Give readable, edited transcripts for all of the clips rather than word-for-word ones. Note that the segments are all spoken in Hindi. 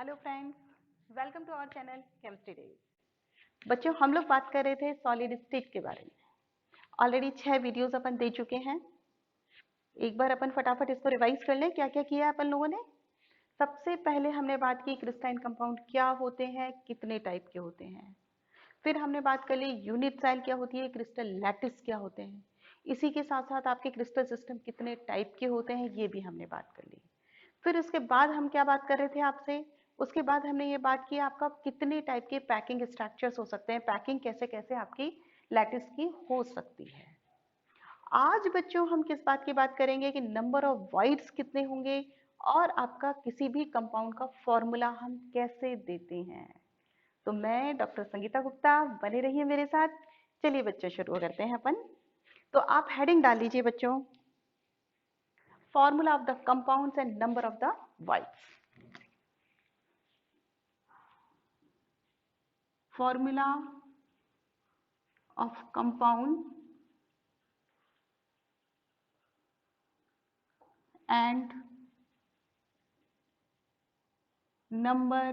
Hello friends, welcome to our channel chemistry days. बच्चों, हम लोग बात कर रहे थे सॉलिड स्टेट के बारे में। ऑलरेडी 6 वीडियोस अपन दे चुके हैं। एक बार अपन फटाफट इसको रिवाइज कर लें, क्या क्या किया है अपन लोगों ने। सबसे पहले हमने बात की क्रिस्टलाइन कंपाउंड क्या होते हैं, कितने टाइप के होते हैं। फिर हमने बात कर ली यूनिट सेल क्या होती है, क्रिस्टल लैटिस क्या होते हैं। इसी के साथ साथ आपके क्रिस्टल सिस्टम कितने टाइप के होते हैं, ये भी हमने बात कर ली। फिर उसके बाद हम क्या बात कर रहे थे आपसे, उसके बाद हमने ये बात की आपका कितने टाइप के पैकिंग स्ट्रक्चर्स हो सकते हैं, पैकिंग कैसे कैसे आपकी लैटिस की हो सकती है। आज बच्चों हम किस बात की बात करेंगे कि नंबर ऑफ वाइड्स कितने होंगे और आपका किसी भी कंपाउंड का फॉर्मूला हम कैसे देते हैं। तो मैं डॉक्टर संगीता गुप्ता, बने रहिए मेरे साथ। चलिए बच्चों शुरू करते हैं अपन। तो आप हेडिंग डाल लीजिए बच्चों, formula of the compounds and number of the wides. formula of compound and number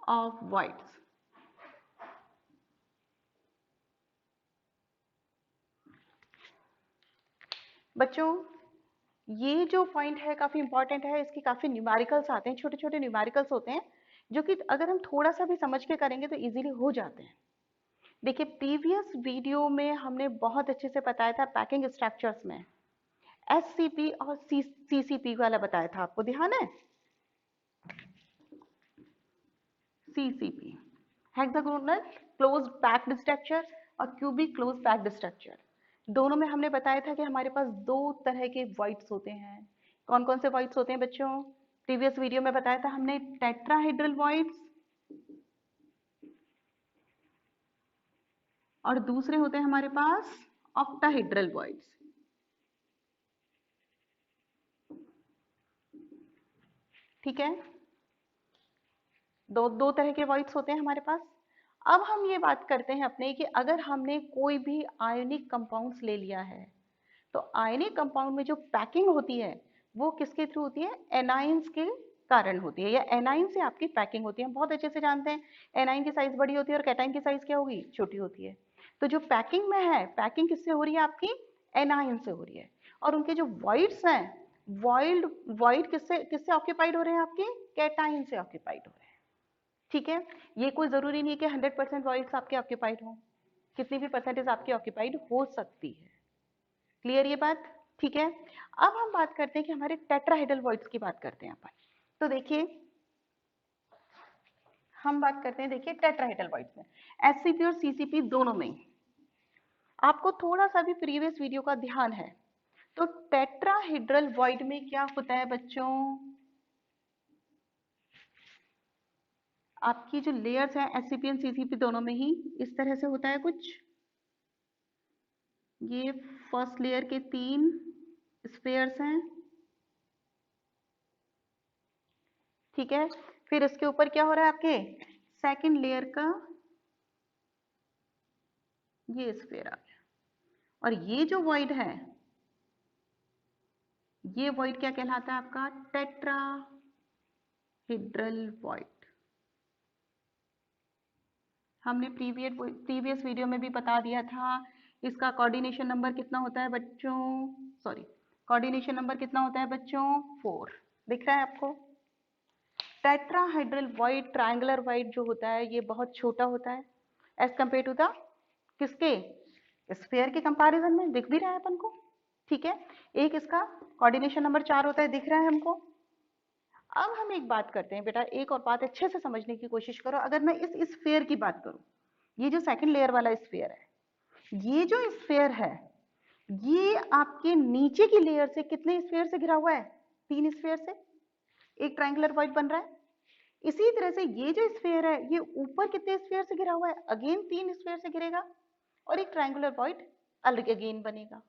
of voids. बच्चों, ये जो पॉइंट है काफी इंपॉर्टेंट है। इसके काफी न्यूमेरिकल्स आते हैं, छोटे छोटे न्यूमेरिकल्स होते हैं जो कि अगर हम थोड़ा सा भी समझ के करेंगे तो इजीली हो जाते हैं। देखिए, प्रीवियस वीडियो में हमने बहुत अच्छे से बताया था पैकिंग स्ट्रक्चर्स में एससीपी और सीसीपी वाला बताया था, आपको ध्यान है? CCP hexagonal closed packed structure और क्यूबिक क्लोज पैक्ड स्ट्रक्चर। दोनों में हमने बताया था कि हमारे पास दो तरह के वॉइड्स होते हैं। कौन कौन से वॉइड्स होते हैं बच्चों? प्रीवियस वीडियो में बताया था हमने टेट्राहेड्रल वॉइड्स और दूसरे होते हैं हमारे पास ऑक्टाहेड्रल वॉइड्स। ठीक है, दो तरह के वॉइड्स होते हैं हमारे पास। अब हम ये बात करते हैं अपने कि अगर हमने कोई भी आयनिक कंपाउंड्स ले लिया है तो आयनिक कंपाउंड में जो पैकिंग होती है वो किसके थ्रू होती है? एनाइंस के कारण होती है, या एनाइन से आपकी पैकिंग होती है। हम बहुत अच्छे से जानते हैं एनाइन की साइज बड़ी होती है और कैटाइन की साइज क्या होगी? छोटी होती है। तो जो पैकिंग में है, पैकिंग किससे हो रही है? आपकी एनाइन से हो रही है। और उनके जो वॉइड्स हैं, वॉइड किससे किससे ऑक्यूपाइड हो रहे हैं? आपके कैटाइन से ऑक्यूपाइड हो रहे हैं। ठीक है, ये कोई जरूरी नहीं कि 100% वॉइड्स आपके ऑक्यूपाइड हो, कितनी भी परसेंटेज आपकी ऑक्यूपाइड हो सकती है। क्लियर ये बात? ठीक है, अब हम बात करते हैं कि हमारे टेट्राहेड्रल वॉइड्स की बात करते हैं अपन। तो देखिए, हम बात करते हैं, देखिए टेट्राहेड्रल वॉइड्स में एससीपी और सीसीपी दोनों में आपको थोड़ा सा भी प्रीवियस वीडियो का ध्यान है तो टेट्राहेड्रल वॉइड में क्या होता है बच्चों? आपकी जो लेयर्स हैं एससीपी और सीसीपी दोनों में ही इस तरह से होता है कुछ। ये फर्स्ट लेयर के 3 स्फीयर्स हैं, ठीक है। फिर इसके ऊपर क्या हो रहा है आपके? सेकंड लेयर का ये स्फीयर आ गया। और ये जो वॉइड है, ये वॉइड क्या कहलाता है आपका? Tetrahedral void. हमने प्रीवियस वीडियो में भी बता दिया था इसका कोऑर्डिनेशन नंबर कितना होता है बच्चों? सॉरी, कोऑर्डिनेशन नंबर कितना होता है बच्चों? 4। दिख रहा है आपको? टेट्राहेड्रल वॉइड, ट्रायंगुलर वॉइड जो होता है ये बहुत छोटा होता है एज कंपेयर टू द किसके? स्फीयर के कंपैरिजन में। दिख भी रहा है अपन को, ठीक है। एक इसका कोऑर्डिनेशन नंबर 4 होता है, दिख रहा है हमको। अब हम एक बात करते हैं बेटा, एक और बात अच्छे से समझने की कोशिश करो। अगर मैं इस स्फीयर की बात करूं, ये जो सेकंड लेयर वाला स्फीयर है, ये जो स्फीयर है ये आपके नीचे की लेयर से कितने स्फीयर से घिरा हुआ है? 3 स्फीयर से एक ट्रायंगुलर वॉइड बन रहा है। इसी तरह से ये जो स्फीयर है ये ऊपर कितने स्फीयर से घिरा हुआ है? अगेन 3 स्फीयर से घिरेगा और एक ट्रायंगुलर वॉइड अलग अगेन बनेगा।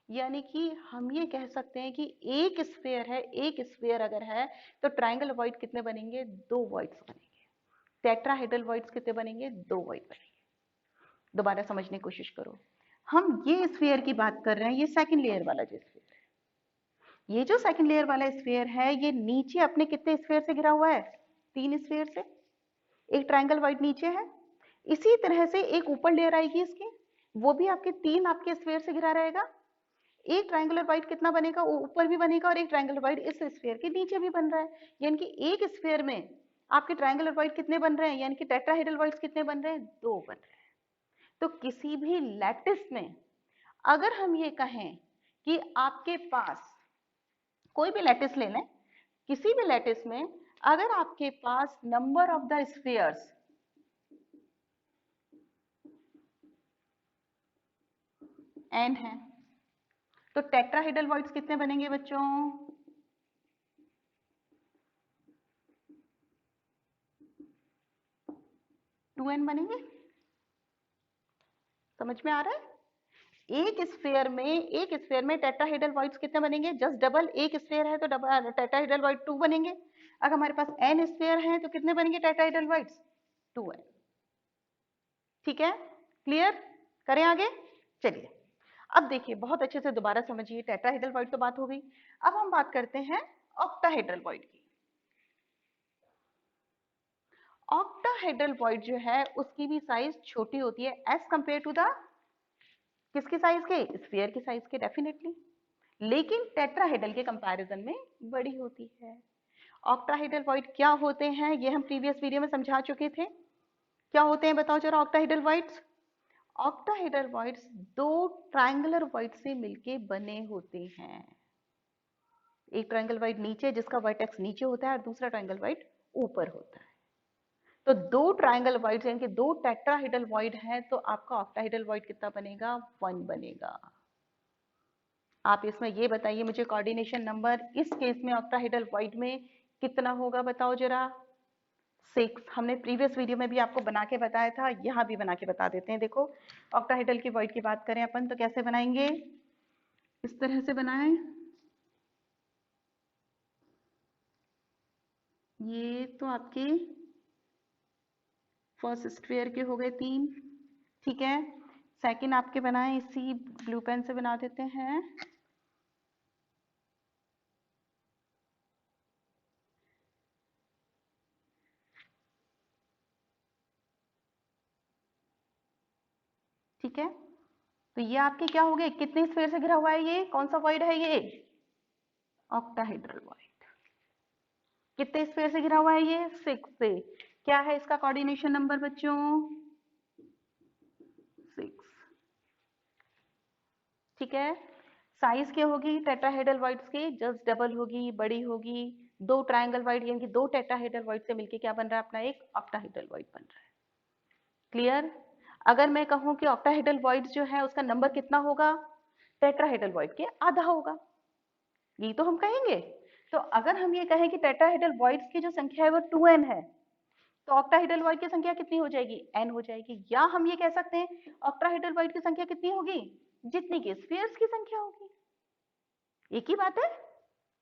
यानी कि हम ये कह सकते हैं कि एक स्फीयर है, एक स्फीयर अगर है तो ट्रायंगल वॉइड कितने बनेंगे? 2 वॉइड्स बनेंगे। टेट्राहेड्रल वॉइड्स कितने बनेंगे? 2 वॉइड बनेंगे। दोबारा समझने की कोशिश करो, हम ये स्फीयर की बात कर रहे हैं, ये सेकंड लेयर वाला जो स्फीयर है, ये जो सेकंड लेयर वाला स्फीयर है ये नीचे अपने कितने स्फीयर से घिरा हुआ है? 3 स्फीयर से। एक ट्रायंगल व्हाइट नीचे है, इसी तरह से एक ऊपर लेयर आएगी इसकी, वो भी आपके 3 आपके स्फीयर से घिरा रहेगा। एक ट्रायंगुलर व्हाइट कितना बनेगा? ऊपर भी बनेगा और एक ट्रायंगुलर व्हाइट इस स्फीयर के नीचे भी बन रहा है, यानी कि एक स्फीयर में आपके ट्रायंगुलर व्हाइट कितने बन रहे हैं, यानी कि टेट्राहेड्रल व्हाइट्स कितने बन रहे हैं? 2 बन रहे हैं। तो किसी भी लैटिस में अगर हम ये कहें कि आपके पास कोई भी लैटिस ले लें, किसी भी लैटिस में अगर आपके पास number of the spheres n है, तो टेट्राहेड्रल व्हाइट्स कितने बनेंगे बच्चों? 2n बनेंगे। समझ में आ रहा है? एक स्फीयर में टेट्राहेड्रल व्हाइट्स कितने बनेंगे? Just double. एक स्फीयर है तो डबल टेट्राहेड्रल व्हाइट 2 बनेंगे। अगर हमारे पास n स्फीयर है तो कितने बनेंगे टेट्राहेड्रल व्हाइट्स? 2n। ठीक है, क्लियर? करें आगे? चलिए अब देखिए बहुत अच्छे से दोबारा समझिए। टेट्राहेड्रल व्हाइट तो बात हो गई, अब हम बात करते हैं ऑक्टाहेड्रल व्हाइट की। ऑक्टाहेड्रल व्हाइट जो है उसकी भी साइज छोटी होती है एज कंपेयर टू द किसकी साइज के? स्फीयर की साइज के, डेफिनेटली, लेकिन टेट्राहेड्रल के कंपैरिजन में बड़ी होती है। ऑक्टाहेड्रल व्हाइट क्या होते हैं ये हम प्रीवियस वीडियो में समझा चुके थे। क्या होते हैं बताओ जरा octahedral whites? Octahedral whites 2 triangular white से मिलके बने होते हैं। एक ट्रायंगल व्हाइट नीचे जिसका वर्टेक्स नीचे होता है और दूसरा ट्रायंगल व्हाइट ऊपर होता है। तो 2 ट्रायंगल व्हाइट यानी कि 2 टेट्राहेड्रल व्हाइट है तो आपका ऑक्टाहेड्रल व्हाइट कितना बनेगा? 1 बनेगा। आप इसमें ये बताइए मुझे कोऑर्डिनेशन नंबर इस केस में ऑक्टाहेड्रल व्हाइट में कितना होगा बताओ जरा? 6। हमने प्रीवियस वीडियो में भी आपको बना के बताया था, यहाँ भी बना के बता देते हैं। देखो ऑक्टाहेड्रल की व्हाइट की बात करें अपन तो कैसे बनाएंगे? इस तरह से बनाएं। ये तो आपके फर्स्ट स्क्वायर के हो गए 3, ठीक है। सेकंड आपके बनाए इसी ब्लू पेन से बना देते हैं। ठीक है, तो ये आपके क्या हो गए? कितने स्फीयर से घिरा हुआ है? ये कौन सा व्हाइट है? ये ऑक्टाहेड्रल व्हाइट। कितने स्फीयर से घिरा हुआ है? ये 6 से। क्या है इसका कोऑर्डिनेशन नंबर बच्चों? 6। ठीक है, साइज क्या होगी टेट्राहेड्रल व्हाइट्स की? जस्ट डबल होगी, बड़ी होगी। 2 ट्रायंगल व्हाइट यानी कि 2 टेट्राहेड्रल व्हाइट से मिलके क्या बन रहा है अपना? एक ऑक्टाहेड्रल व्हाइट बन रहा है। क्लियर? अगर मैं कहूं कि ऑक्टाहेड्रल व्हाइट जो है उसका नंबर कितना होगा? टेट्राहेड्रल व्हाइट के आधा होगा, ये तो हम कहेंगे। तो अगर हम ये कहें कि टेट्राहेड्रल व्हाइट्स की जो संख्या है वो 2n है, तो ऑक्टाहेड्रल व्हाइट की संख्या कितनी हो जाएगी? n हो जाएगी। या हम ये कह सकते हैं ऑक्टाहेड्रल व्हाइट की संख्या कितनी होगी? जितनी की स्फीयर्स की संख्या होगी। एक ही बात है,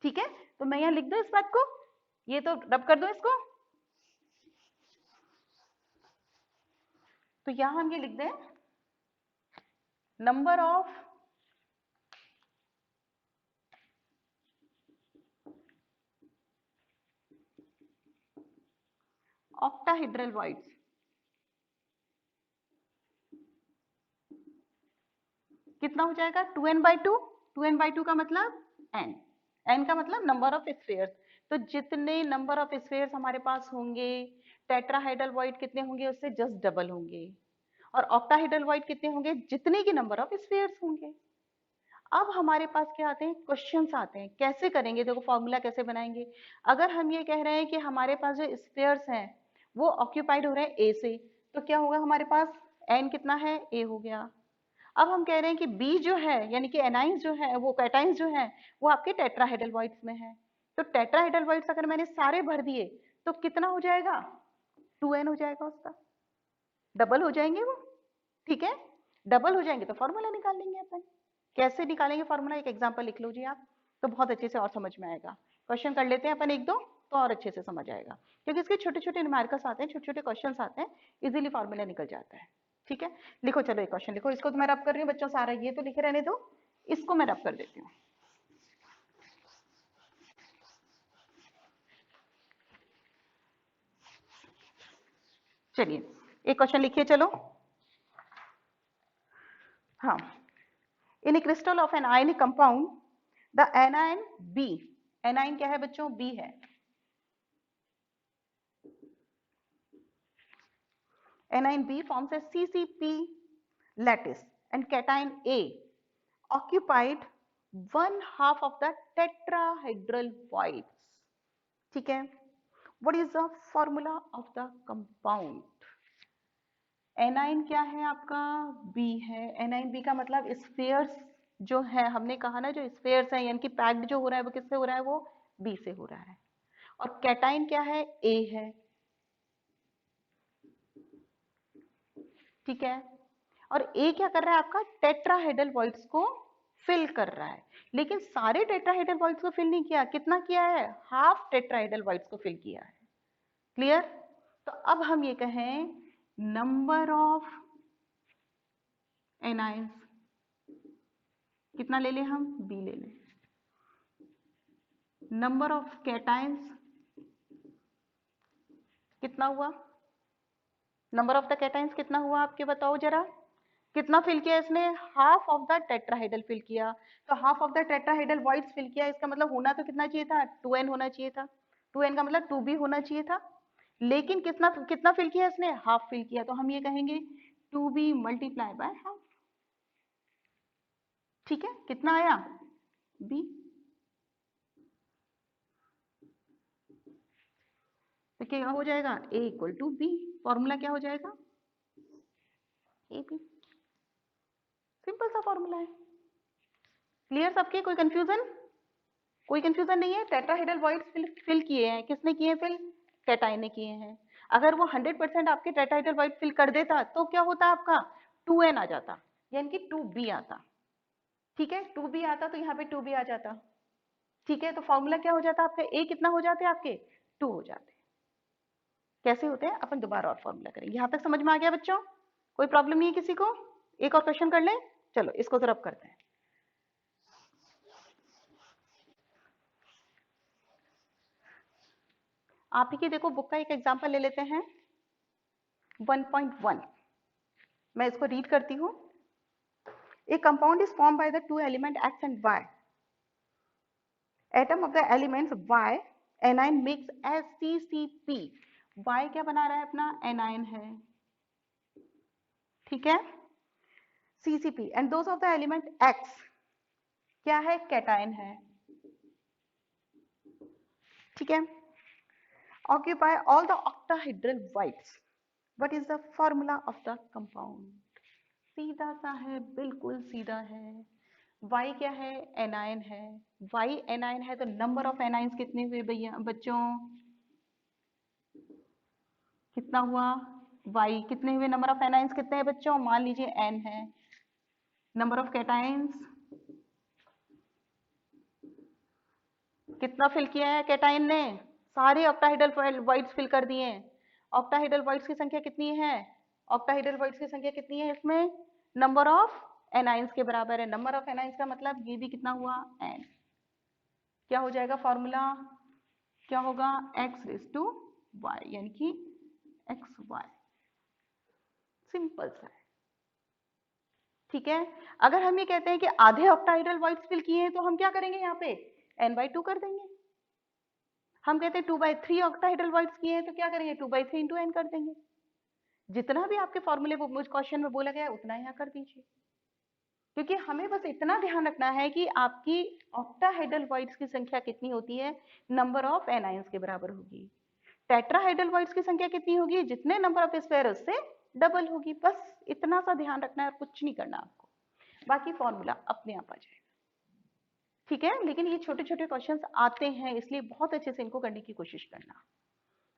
ठीक है। तो मैं यहाँ लिख दूं इस बात को, ये तो रब कर दो इसको। तो यहाँ हम ये लिख दें नंबर ऑफ ऑक्टाहेड्रल व्हाइट्स कितना हो जाएगा? 2n/2। 2n/2 का मतलब n, n का मतलब नंबर ऑफ स्फीयर्स। तो जितने नंबर ऑफ स्फीयर्स हमारे पास होंगे टेट्राहेड्रल व्हाइट कितने होंगे? उससे जस्ट डबल होंगे। और ऑक्टाहेड्रल व्हाइट कितने होंगे? जितने की नंबर ऑफ स्फीयर्स होंगे। अब हमारे पास क्या आते हैं? क्वेश्चंस आते हैं। कैसे करेंगे? देखो फॉर्मूला कैसे बनाएंगे। अगर हम ये कह रहे हैं कि हमारे पास जो स्फीयर्स हैं वो ऑक्यूपाइड हो रहे हैं ए से, तो क्या होगा हमारे पास? n कितना है? a हो गया। अब हम कह रहे हैं कि B जो है यानी कि एनाइंस जो है वो कैटाइंस जो है वो आपके टेट्राहेड्रल व्हाइट्स में है। तो टेट्राहेड्रल व्हाइट्स अगर मैंने सारे भर दिए तो कितना हो जाएगा? 2n हो जाएगा, उसका डबल हो जाएंगे वो। ठीक है, डबल हो जाएंगे तो फॉर्मूला निकाल लेंगे अपन। कैसे निकालेंगे फॉर्मूला? एक एग्जांपल लिख लो जी आप, तो बहुत अच्छे से और समझ में आएगा। क्वेश्चन कर लेते हैं अपन एक दो तो और अच्छे से समझ आएगा, क्योंकि इसके छोटे छोटे न्यूमेरिकल्स आते हैं, छोटे छोटे क्वेश्चंस आते हैं, इजीली फॉर्मूला निकल जाता है। ठीक है, लिखो चलो एक क्वेश्चन लिखो। इसको तो मैं रब कर रही हूँ बच्चों, सारा ये तो लिखे रहने दो, इसको मैं रब कर देती हूँ। चलिए एक क्वेश्चन लिखिए चलो। हाँ, in a crystal of an ionic compound the anion B, anion क्या है बच्चों? बी है। Anion B forms a CCP lattice and cation A occupied 1/2 of the tetrahedral voids. ठीक है, what is the formula of the compound? A9 क्या है आपका? बी है। एनाइन बी का मतलब स्फेयर्स जो है, हमने कहा ना जो स्फेयर्स है यानी कि पैक्ड जो हो रहा है वो किससे हो रहा है? वो बी से हो रहा है। और कैटाइन क्या है? ए है। ठीक है, और ए क्या कर रहा है आपका? टेट्राहेड्रल वॉइड्स को फिल कर रहा है। लेकिन सारे टेट्राहेड्रल वॉइड्स को फिल नहीं किया। कितना किया है? हाफ टेट्राहेड्रल वॉइड्स को फिल किया है। क्लियर? तो अब हम ये कहें नंबर ऑफ एनाइंस कितना ले लें हम? बी ले लें। नंबर ऑफ कैटाइंस कितना हुआ? नंबर ऑफ द कैटाइंस कितना हुआ आपके बताओ जरा? कितना फिल किया इसने? Half of the tetrahedral fill किया। तो half of the tetrahedral voids fill किया, इसका मतलब होना तो कितना चाहिए था? 2n होना चाहिए था। 2n का मतलब 2b होना चाहिए था। लेकिन कितना कितना फिल किया इसने? हाफ फिल किया। तो हम ये कहेंगे 2b मल्टीप्लाई बाय हाफ। ठीक है, कितना आया? b। तो क्या हो जाएगा? a equal to b। Formula क्या हो जाएगा? ab। सिंपल सा फॉर्मूला है। क्लियर सबके? कोई कंफ्यूजन? कोई कंफ्यूजन नहीं है। टेट्राहेड्रल वॉइड्स फिल किए हैं, किसने किए हैं फिल? कैटाइन ने किए हैं। अगर वो 100% आपके टेट्राहेड्रल वॉइड फिल कर देता तो क्या होता आपका? 2n आ जाता, यानी कि 2b आता। ठीक है, 2b आता तो यहाँ पे 2b आ जाता। ठीक है, तो फॉर्मूला क्या हो जाता आपका? a कितना हो जाते आपके? 2 हो जाते। कैसे होते हैं अपन दोबारा और फॉर्मूला करेंगे। यहाँ तक समझ में आ गया बच्चों? कोई प्रॉब्लम नहीं है किसी को? एक और क्वेश्चन कर लें। चलो इसको जरा करते हैं। आप ही की देखो बुक का एक एग्जांपल ले लेते हैं 1.1। मैं इसको रीड करती हूँ। A compound is formed by the two element X and Y. Atom of the elements Y, anion makes as CCP. Y क्या बना रहा है अपना? anion है। ठीक है, CCP and those of the element X क्या है? cation है। ठीक है, occupy all the octahedral voids. What is the formula of the compound? सीधा सा है, बिल्कुल सीधा है। Y क्या है? एनायन है। Y एनायन है तो नंबर ऑफ एनाइंस कितने हुए भैया बच्चों? कितना हुआ? Y कितने हुए? नंबर ऑफ एनाइंस कितने हैं बच्चों? मान लीजिए n है। नंबर ऑफ कैटाइंस कितना फिल किया है कैटाइन ने? सारे ऑक्टाहेड्रल वॉइड्स फिल कर दिए। ऑक्टाहेड्रल वॉइड्स की संख्या कितनी है? ऑक्टाहेड्रल वॉइड्स की संख्या कितनी है इसमें? नंबर ऑफ एनाइंस के बराबर है। नंबर ऑफ एनाइंस का मतलब ये भी कितना हुआ? n। क्या हो जाएगा फॉर्मूला? क्या होगा? x रेज टू y, यानी कि xy। सिंपल सा है। ठीक है, अगर हम ये कहते हैं कि आधे ऑक्टाहेड्रल वॉइड्स फिल किए हैं तो हम क्या करेंगे? यहाँ पे n/2 कर देंगे। हम कहते हैं 2/3 ऑक्टाहेड्रल वॉइड्स किए हैं तो क्या करेंगे? 2/3 इंटू n कर देंगे। जितना भी आपके फॉर्मूले क्वेश्चन में बोला गया उतना यहाँ कर दीजिए। क्योंकि हमें बस इतना ध्यान रखना है कि आपकी ऑक्टाहेड्रल वॉइड्स की संख्या कितनी होती है? नंबर ऑफ एनाइंस के बराबर होगी। टेट्राहेड्रल वॉइड्स की संख्या कितनी होगी? जितने नंबर ऑफ स्क्वायर उससे डबल होगी। बस इतना सा ध्यान रखना है और कुछ नहीं करना आपको, बाकी फॉर्मूला अपने आप आ जाएगा। ठीक है, लेकिन ये छोटे छोटे क्वेश्चंस आते हैं इसलिए बहुत अच्छे से इनको करने की कोशिश करना।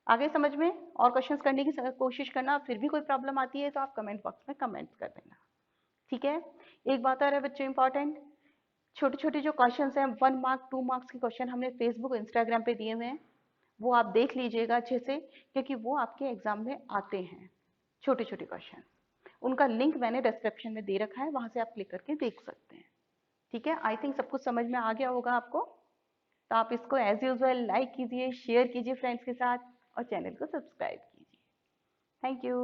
आगे समझ में? और क्वेश्चंस करने की कोशिश करना। फिर भी कोई प्रॉब्लम आती है तो आप कमेंट बॉक्स में कमेंट कर देना। ठीक है, एक बात और है बच्चों इंपॉर्टेंट, छोटे छोटे जो क्वेश्चंस हैं 1 मार्क 2 मार्क्स के क्वेश्चन हमने फेसबुक और इंस्टाग्राम पे दिए हुए हैं, वो आप देख लीजिएगा अच्छे से, क्योंकि वो आपके एग्जाम में आते हैं छोटे छोटे क्वेश्चन। उनका लिंक मैंने डिस्क्रिप्शन में दे रखा है, वहां से आप क्लिक करके देख सकते हैं। ठीक है, आई थिंक सब कुछ समझ में आ गया होगा आपको। तो आप इसको एज यूजुअल लाइक कीजिए, शेयर कीजिए फ्रेंड्स के साथ और चैनल को सब्सक्राइब कीजिए। Thank you.